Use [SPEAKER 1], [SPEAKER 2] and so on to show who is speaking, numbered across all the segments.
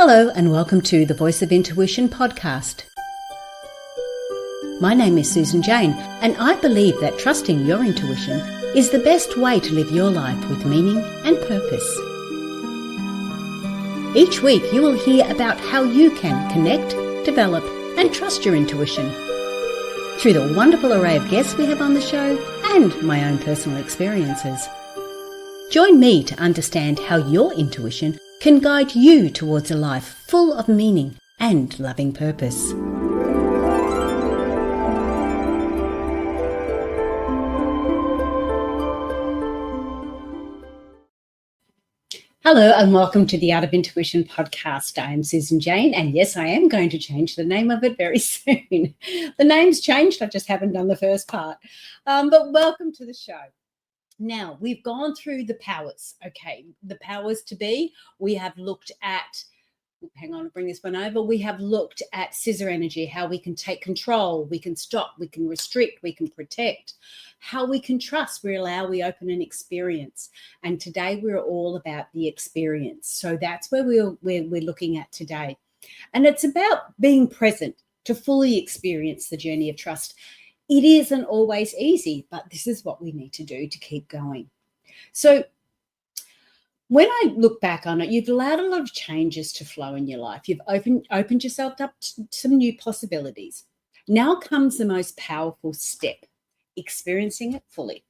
[SPEAKER 1] Hello and welcome to the Voice of Intuition podcast. My name is Susan Jane and I believe that trusting your intuition is the best way to live your life with meaning and purpose. Each week you will hear about how you can connect, develop and trust your intuition through the wonderful array of guests we have on the show and my own personal experiences. Join me to understand how your intuition can guide you towards a life full of meaning and loving purpose. Hello and welcome to the Art of Intuition podcast. I am Susan Jane and yes, I am going to change the name of it very soon. The name's changed, I just haven't done the first part. But welcome to the show. Now, we've gone through the powers, okay, the powers to be. We have looked at, hang on, I'll bring this one over. We have looked at scissor energy, how we can take control, we can stop, we can restrict, we can protect, how we can trust, we allow, we open and experience. And today we're all about the experience. So that's where we're looking at today. And it's about being present to fully experience the journey of trust. It isn't always easy, but this is what we need to do to keep going. So when I look back on it, you've allowed a lot of changes to flow in your life. You've opened yourself up to some new possibilities. Now comes the most powerful step, experiencing it fully.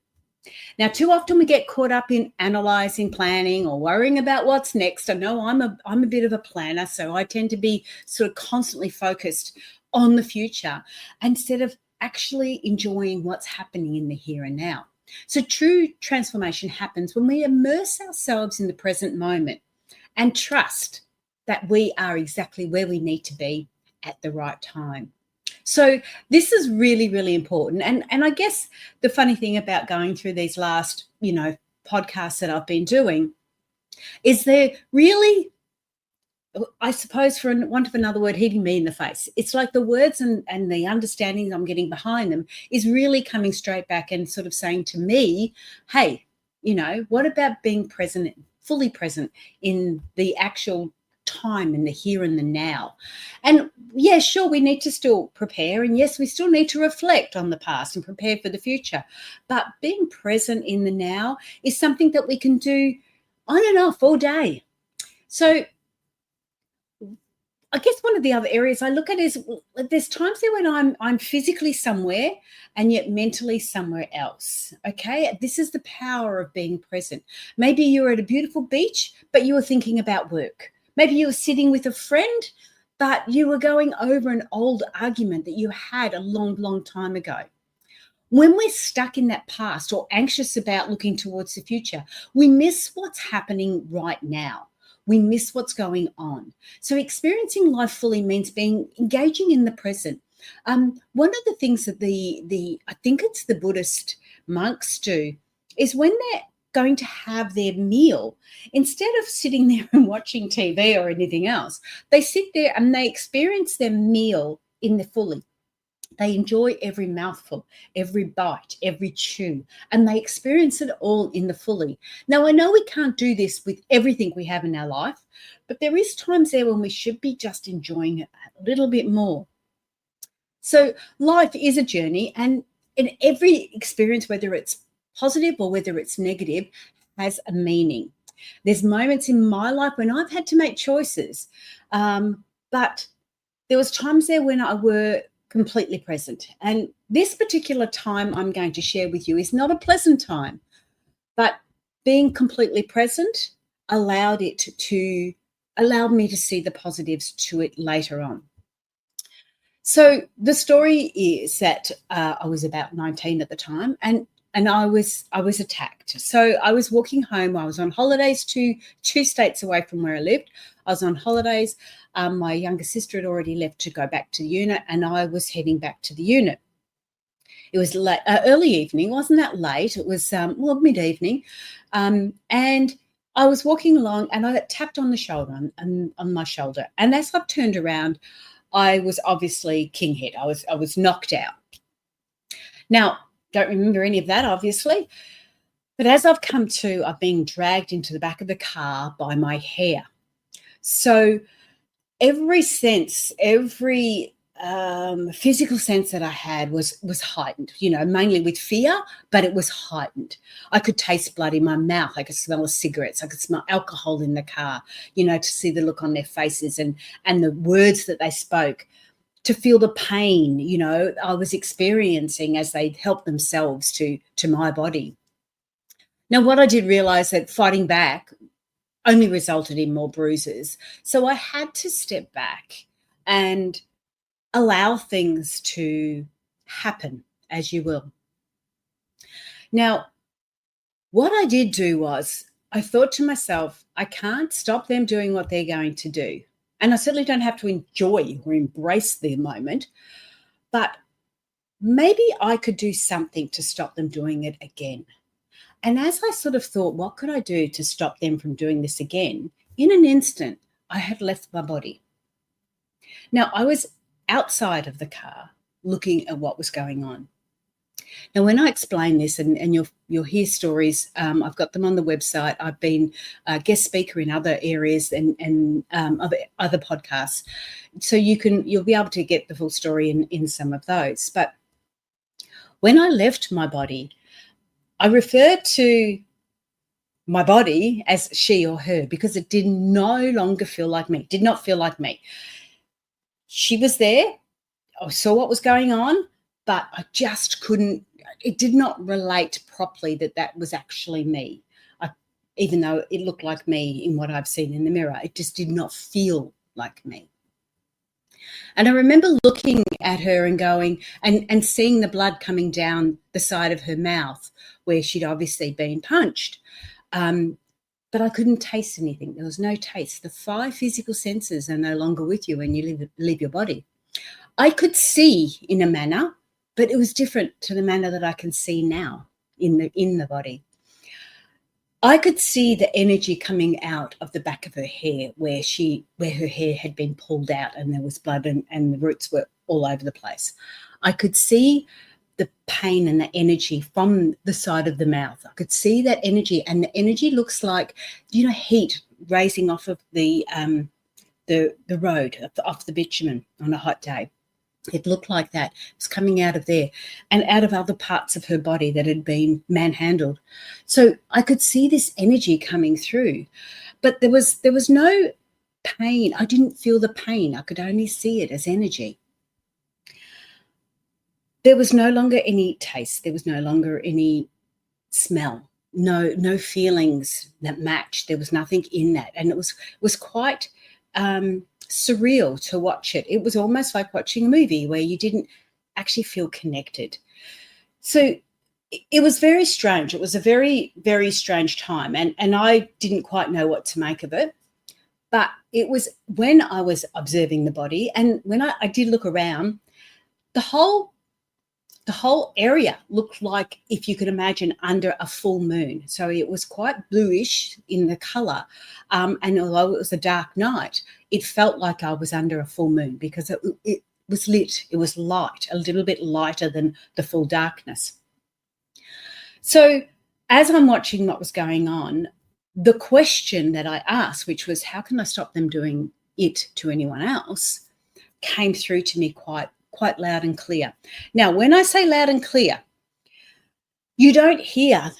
[SPEAKER 1] Now, too often we get caught up in analysing, planning, or worrying about what's next. I know I'm a bit of a planner, so I tend to be sort of constantly focused on the future instead of actually enjoying what's happening in the here and now. So true transformation happens when we immerse ourselves in the present moment and trust that we are exactly where we need to be at the right time. So this is really, really important. And I guess the funny thing about going through these last, podcasts that I've been doing is they're really, I suppose, for want of another word, hitting me in the face. It's like the words and the understanding I'm getting behind them is really coming straight back and sort of saying to me, hey, what about being present, fully present in the actual time and the here and the now? And yeah, sure, we need to still prepare. And yes, we still need to reflect on the past and prepare for the future. But being present in the now is something that we can do on and off all day. So I guess one of the other areas I look at is there's times there when I'm physically somewhere and yet mentally somewhere else, okay? This is the power of being present. Maybe you're at a beautiful beach, but you were thinking about work. Maybe you were sitting with a friend, but you were going over an old argument that you had a long, long time ago. When we're stuck in that past or anxious about looking towards the future, we miss what's happening right now. We miss what's going on. So experiencing life fully means engaging in the present. One of the things that I think it's the Buddhist monks do is when they're going to have their meal, instead of sitting there and watching TV or anything else, they sit there and they experience their meal in the fully. They enjoy every mouthful, every bite, every chew, and they experience it all in the fully. Now, I know we can't do this with everything we have in our life, but there is times there when we should be just enjoying it a little bit more. So life is a journey, and in every experience, whether it's positive or whether it's negative, has a meaning. There's moments in my life when I've had to make choices, but there was times there when I were completely present. And this particular time I'm going to share with you is not a pleasant time, but being completely present allowed me to see the positives to it later on. So the story is that I was about 19 at the time and I was attacked. So I was walking home. I was on holidays two states away from where I lived. I was on holidays. My younger sister had already left to go back to the unit, and I was heading back to the unit. It was late, early evening. It wasn't that late. It was mid-evening, and I was walking along, and I got tapped on the shoulder, on my shoulder. And as I turned around, I was obviously king head. I was knocked out. Now, don't remember any of that, obviously. But as I've come to, I've been dragged into the back of the car by my hair. So every sense, every physical sense that I had was heightened, mainly with fear, but it was heightened. I could taste blood in my mouth. I could smell the cigarettes. I could smell alcohol in the car, to see the look on their faces and the words that they spoke, to feel the pain, I was experiencing as they helped themselves to my body. Now, what I did realize that fighting back only resulted in more bruises. So I had to step back and allow things to happen as you will. Now, what I did do was I thought to myself, I can't stop them doing what they're going to do. And I certainly don't have to enjoy or embrace the moment, but maybe I could do something to stop them doing it again. And as I sort of thought, what could I do to stop them from doing this again? In an instant, I had left my body. Now, I was outside of the car looking at what was going on. Now, when I explain this, and you'll hear stories, I've got them on the website. I've been a guest speaker in other areas and other podcasts, so you'll be able to get the full story in some of those. But when I left my body, I refer to my body as she or her because it did no longer feel like me, did not feel like me. She was there. I saw what was going on, but I just couldn't, it did not relate properly that was actually me. Even though it looked like me in what I've seen in the mirror, it just did not feel like me. And I remember looking at her and going and seeing the blood coming down the side of her mouth where she'd obviously been punched. But I couldn't taste anything. There was no taste. The 5 physical senses are no longer with you when you leave your body. I could see in a manner, but it was different to the manner that I can see now in the body. I could see the energy coming out of the back of her hair where her hair had been pulled out and there was blood and the roots were all over the place. I could see the pain and the energy from the side of the mouth. I could see that energy, and the energy looks like, heat raising off of the road, off the bitumen on a hot day. It looked like that. It was coming out of there and out of other parts of her body that had been manhandled. So I could see this energy coming through, but there was no pain. I didn't feel the pain. I could only see it as energy. There was no longer any taste. There was no longer any smell. No feelings that matched. There was nothing in that, and it was quite surreal to watch it. It was almost like watching a movie where you didn't actually feel connected. So it was very strange. It was a very, very strange time, and I didn't quite know what to make of it. But it was when I was observing the body, and when I did look around, the whole area looked like, if you could imagine, under a full moon. So it was quite bluish in the colour. And although it was a dark night, it felt like I was under a full moon because it was lit. It was light, a little bit lighter than the full darkness. So as I'm watching what was going on, the question that I asked, which was, how can I stop them doing it to anyone else, came through to me quite loud and clear. Now, when I say loud and clear, I don't hear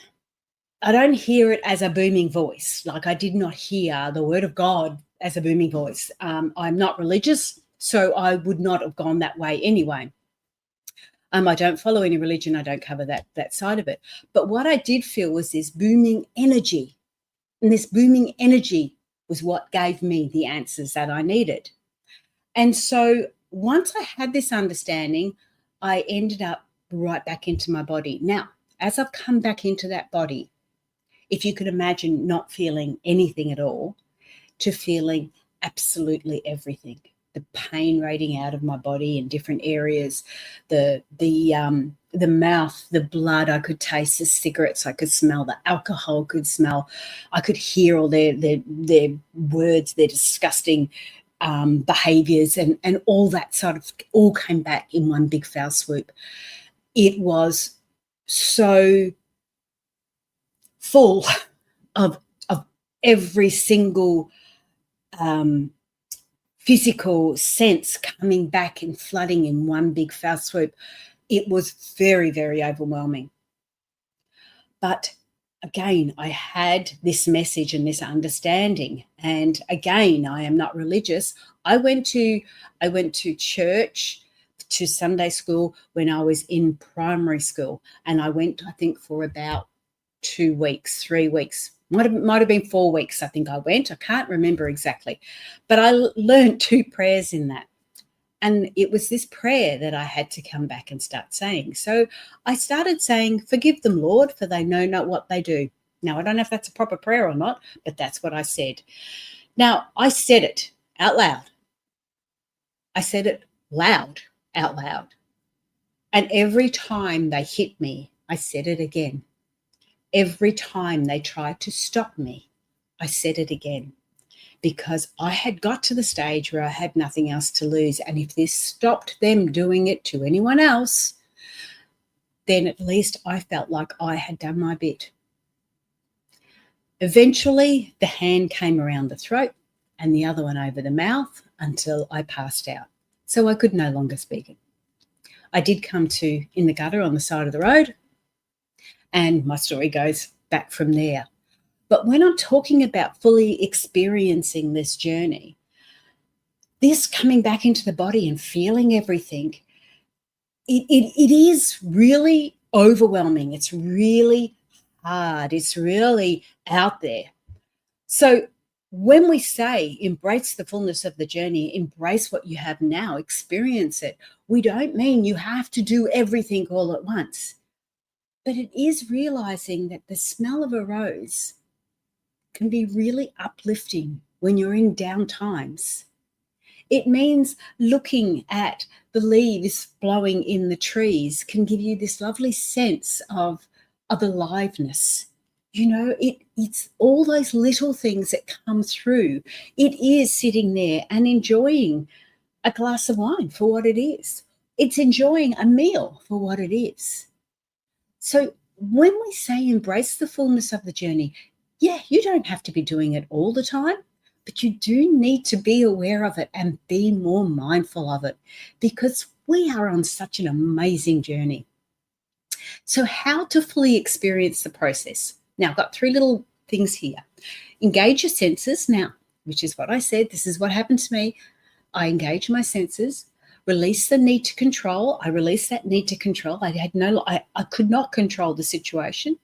[SPEAKER 1] it as a booming voice. Like, I did not hear the word of God as a booming voice. I'm not religious, so I would not have gone that way anyway. I don't follow any religion. I don't cover that side of it. But what I did feel was this booming energy, and this booming energy was what gave me the answers that I needed. And so once I had this understanding, I ended up right back into my body. Now, as I've come back into that body, if you could imagine not feeling anything at all to feeling absolutely everything, the pain radiating out of my body in different areas, the mouth, the blood, I could taste the cigarettes, I could smell the alcohol, could smell, I could hear all their words, their disgusting behaviours and all that sort of all came back in one big foul swoop. It was so full of every single physical sense coming back and flooding in one big foul swoop. It was very, very overwhelming. But again, I had this message and this understanding. And again, I am not religious. I went to church, to Sunday school when I was in primary school. And I went, I think, for about 2 weeks, 3 weeks. Might have been 4 weeks, I think I went. I can't remember exactly. But I learned 2 prayers in that. And it was this prayer that I had to come back and start saying. So I started saying, "Forgive them, Lord, for they know not what they do." Now, I don't know if that's a proper prayer or not, but that's what I said. Now, I said it out loud. I said it loud, out loud. And every time they hit me, I said it again. Every time they tried to stop me, I said it again. Because I had got to the stage where I had nothing else to lose. And if this stopped them doing it to anyone else, then at least I felt like I had done my bit. Eventually, the hand came around the throat and the other one over the mouth until I passed out. So I could no longer speak it. I did come to in the gutter on the side of the road, and my story goes back from there. But when I'm talking about fully experiencing this journey, this coming back into the body and feeling everything, it is really overwhelming. It's really hard. It's really out there. So when we say embrace the fullness of the journey, embrace what you have now, experience it, we don't mean you have to do everything all at once. But it is realizing that the smell of a rose can be really uplifting when you're in down times. It means looking at the leaves blowing in the trees can give you this lovely sense of aliveness. You know, it's all those little things that come through. It is sitting there and enjoying a glass of wine for what it is. It's enjoying a meal for what it is. So when we say embrace the fullness of the journey, yeah, you don't have to be doing it all the time, but you do need to be aware of it and be more mindful of it because we are on such an amazing journey. So how to fully experience the process? Now, I've got 3 little things here. Engage your senses now, which is what I said. This is what happened to me. I engage my senses. Release the need to control. I released that need to control. I could not control the situation.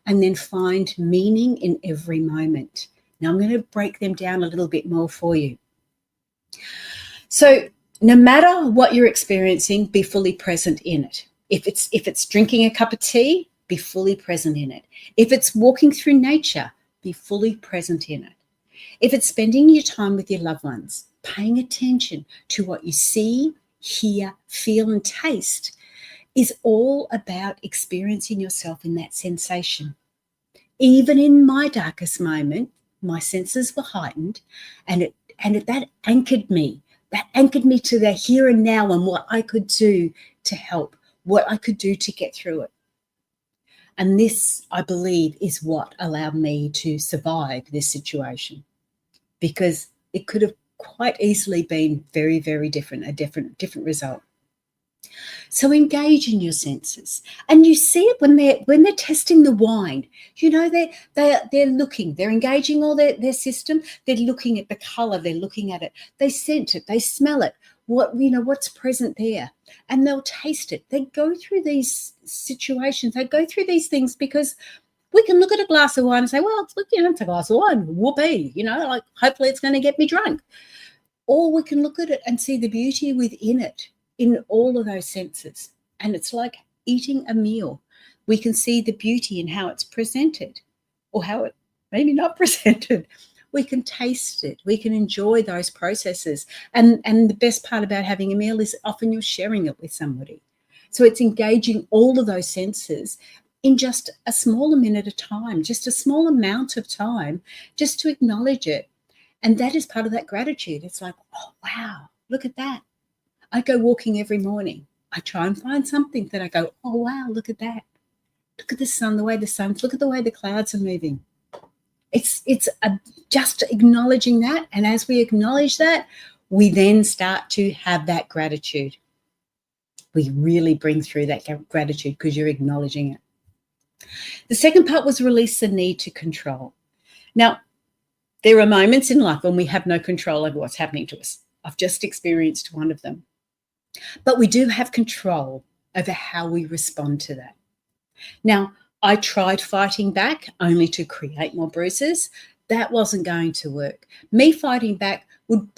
[SPEAKER 1] And then find meaning in every moment. Now I'm going to break them down a little bit more for you. So no matter what you're experiencing, be fully present in it. If it's drinking a cup of tea, be fully present in it. If it's walking through nature, be fully present in it. If it's spending your time with your loved ones, paying attention to what you see, hear, feel, and taste is all about experiencing yourself in that sensation. Even in my darkest moment, my senses were heightened, and that anchored me. That anchored me to the here and now and what I could do to help, what I could do to get through it. And this, I believe, is what allowed me to survive this situation, because it could have quite easily been very, very different, a different result. So engage in your senses, and you see it when they're testing the wine. You know, they're looking, they're engaging all their system. They're looking at the color, they're looking at it, they scent it, they smell it. What's present there, and they'll taste it. They go through these situations, they go through these things because we can look at a glass of wine and say, well, it's a glass of wine, whoopee, like hopefully it's going to get me drunk. Or we can look at it and see the beauty within it, in all of those senses. And it's like eating a meal. We can see the beauty in how it's presented, or how it maybe not presented. We can taste it. We can enjoy those processes. And the best part about having a meal is often you're sharing it with somebody. So it's engaging all of those senses in just a smaller minute of time, just a small amount of time, just to acknowledge it. And that is part of that gratitude. It's like, oh, wow, look at that. I go walking every morning. I try and find something that I go, oh, wow, look at that. Look at the sun, look at the way the clouds are moving. It's just acknowledging that. And as we acknowledge that, we then start to have that gratitude. We really bring through that gratitude because you're acknowledging it. The second part was release the need to control. Now, there are moments in life when we have no control over what's happening to us. I've just experienced one of them. But we do have control over how we respond to that. Now, I tried fighting back only to create more bruises. That wasn't going to work. Me fighting back would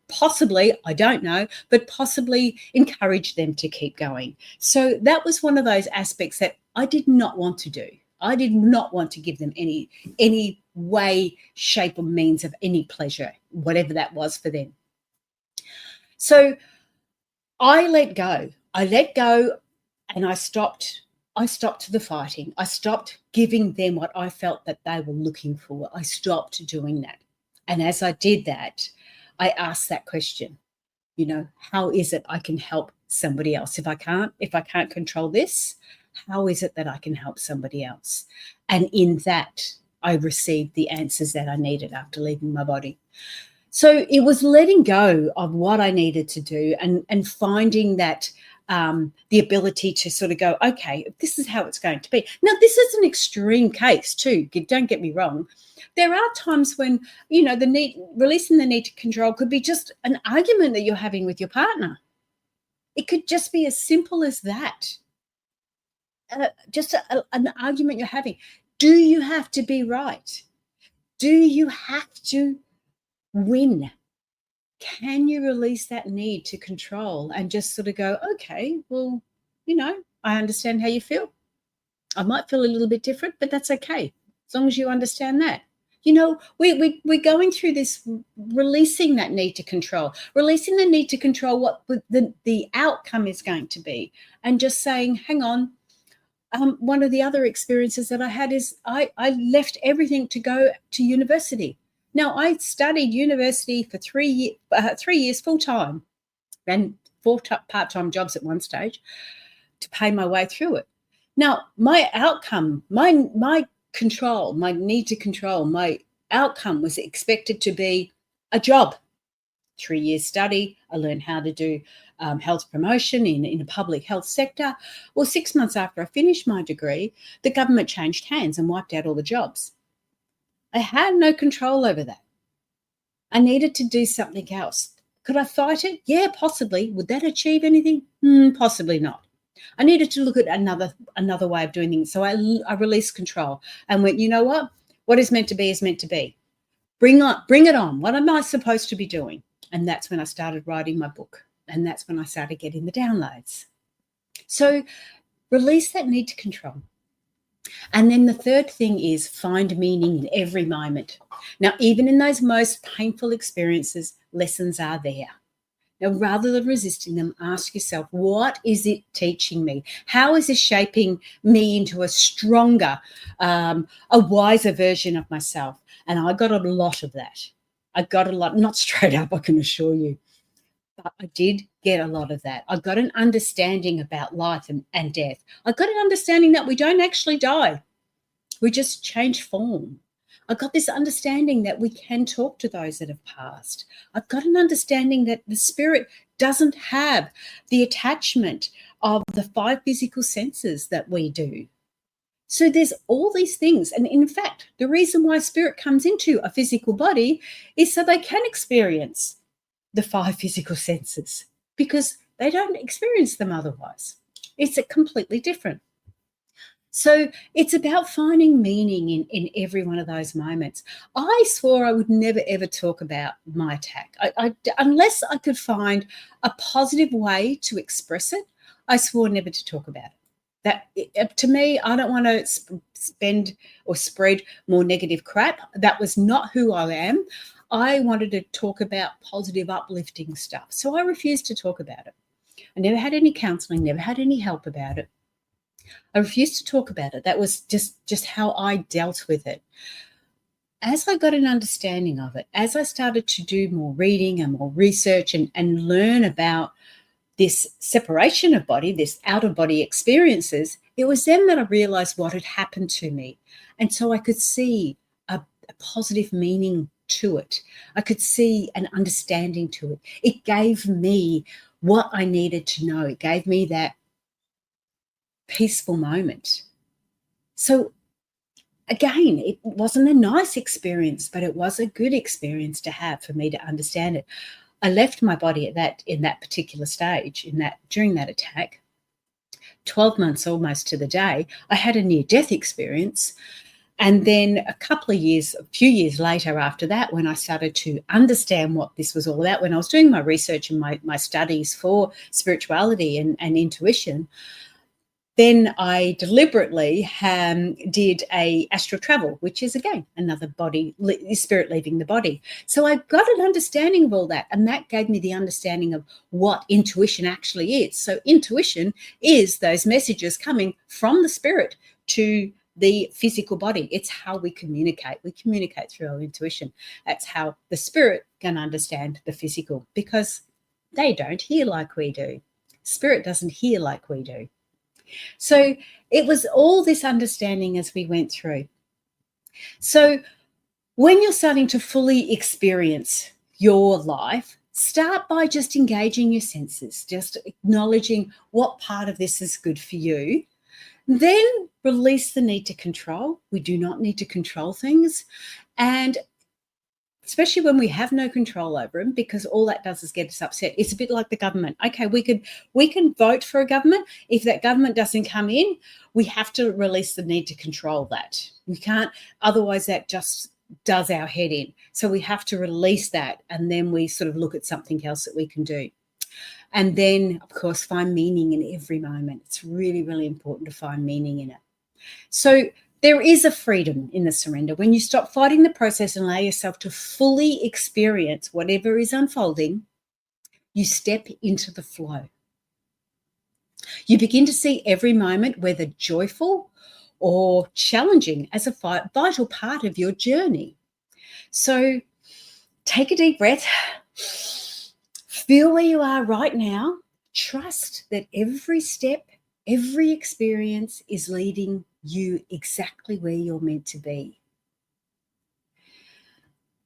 [SPEAKER 1] possibly, I don't know, but possibly encourage them to keep going. So that was one of those aspects that I did not want to do. I did not want to give them any way, shape, or means of any pleasure, whatever that was for them. So I let go. And I stopped the fighting. I stopped giving them what I felt that they were looking for. I stopped doing that. And as I did that, I asked that question, how is it I can help somebody else? If I can't control this, how is it that I can help somebody else? And in that, I received the answers that I needed after leaving my body. So it was letting go of what I needed to do and finding that the ability to sort of go, okay, this is how it's going to be. Now, this is an extreme case too. Don't get me wrong. There are times when, releasing the need to control could be just an argument that you're having with your partner. It could just be as simple as that. Just an argument you're having. Do you have to be right? Do you have to win? Can you release that need to control and just sort of go, okay, well, I understand how you feel. I might feel a little bit different, but that's okay, as long as you understand that. We're going through this, releasing that need to control, releasing the need to control what the outcome is going to be, and just saying, hang on. One of the other experiences that I had is I left everything to go to university. Now, I studied university for 3 years full-time and 4 part-time jobs at one stage to pay my way through it. Now, my outcome, my control, my need to control, my outcome was expected to be a job. 3 years study, I learned how to do health promotion in a public health sector. Well, 6 months after I finished my degree, the government changed hands and wiped out all the jobs. I had no control over that. I needed to do something else. Could I fight it? Yeah, possibly. Would that achieve anything? Possibly not. I needed to look at another way of doing things. So I released control and went, you know what? What is meant to be is meant to be. Bring it on. What am I supposed to be doing? And that's when I started writing my book. And that's when I started getting the downloads. So release that need to control. And then the third thing is find meaning in every moment. Now, even in those most painful experiences, lessons are there. Now, rather than resisting them, ask yourself, what is it teaching me? How is this shaping me into a stronger, a wiser version of myself? And I got a lot of that. I got a lot, not straight up, I can assure you. But I did get a lot of that. I got an understanding about life and death. I got an understanding that we don't actually die. We just change form. I got this understanding that we can talk to those that have passed. I've got an understanding that the spirit doesn't have the attachment of the 5 physical senses that we do. So there's all these things. And in fact, the reason why spirit comes into a physical body is so they can experience the 5 physical senses, because they don't experience them otherwise. It's completely different. So it's about finding meaning in every one of those moments. I swore I would never, ever talk about my attack. Unless I could find a positive way to express it, I swore never to talk about it. To me, I don't want to spend or spread more negative crap. That was not who I am. I wanted to talk about positive, uplifting stuff. So I refused to talk about it. I never had any counseling, never had any help about it. I refused to talk about it. That was just how I dealt with it. As I got an understanding of it, as I started to do more reading and more research and learn about this separation of body, this out-of-body experiences, it was then that I realized what had happened to me. And so I could see a positive meaning to it. I could see an understanding to it. It gave me what I needed to know. It gave me that peaceful moment. So again, it wasn't a nice experience, but it was a good experience to have for me to understand it. I left my body in that particular stage, during that attack. 12 months almost to the day, I had a near-death experience. And then a few years later after that, when I started to understand what this was all about, when I was doing my research and my studies for spirituality and intuition, then I deliberately did a astral travel, which is, again, another spirit leaving the body. So I got an understanding of all that, and that gave me the understanding of what intuition actually is. So intuition is those messages coming from the spirit to the physical body. It's how we communicate. We communicate through our intuition. That's how the spirit can understand the physical, because they don't hear like we do. Spirit doesn't hear like we do. So it was all this understanding as we went through. So when you're starting to fully experience your life, start by just engaging your senses, just acknowledging what part of this is good for you. Then release the need to control. We do not need to control things. And especially when we have no control over them, because all that does is get us upset. It's a bit like the government. Okay, we can vote for a government. If that government doesn't come in, we have to release the need to control that. We can't, otherwise that just does our head in. So we have to release that, and then we sort of look at something else that we can do. And then, of course, find meaning in every moment. It's really, really important to find meaning in it. So there is a freedom in the surrender. When you stop fighting the process and allow yourself to fully experience whatever is unfolding, you step into the flow. You begin to see every moment, whether joyful or challenging, as a vital part of your journey. So take a deep breath. Feel where you are right now. Trust that every step, every experience is leading you exactly where you're meant to be.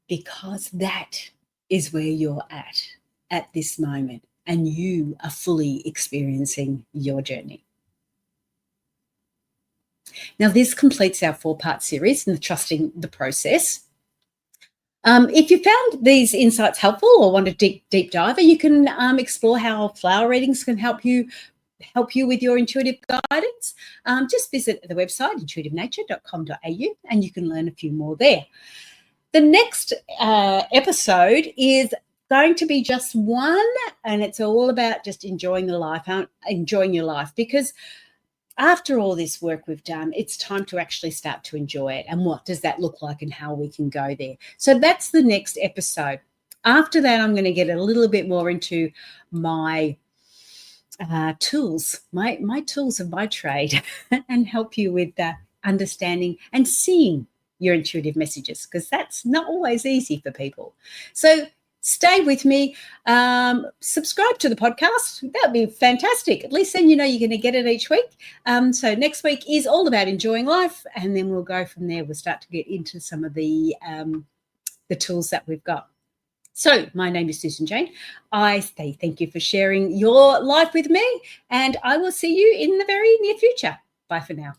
[SPEAKER 1] Because that is where you're at this moment, and you are fully experiencing your journey. Now, this completes our 4-part series in the Trusting the Process. If you found these insights helpful or want a deep dive, you can explore how flower readings can help you with your intuitive guidance. Just visit the website intuitivenature.com.au and you can learn a few more there. The next episode is going to be just one, and it's all about just enjoying your life, because after all this work we've done, it's time to actually start to enjoy it. And what does that look like and how we can go there? So that's the next episode. After that, I'm going to get a little bit more into my tools, my tools of my trade, and help you with understanding and seeing your intuitive messages, because that's not always easy for people. So stay with me. Subscribe to the podcast. That would be fantastic. At least then you know you're going to get it each week. So next week is all about enjoying life, and then we'll go from there. We'll start to get into some of the tools that we've got. So my name is Susan Jane. I say thank you for sharing your life with me, and I will see you in the very near future. Bye for now.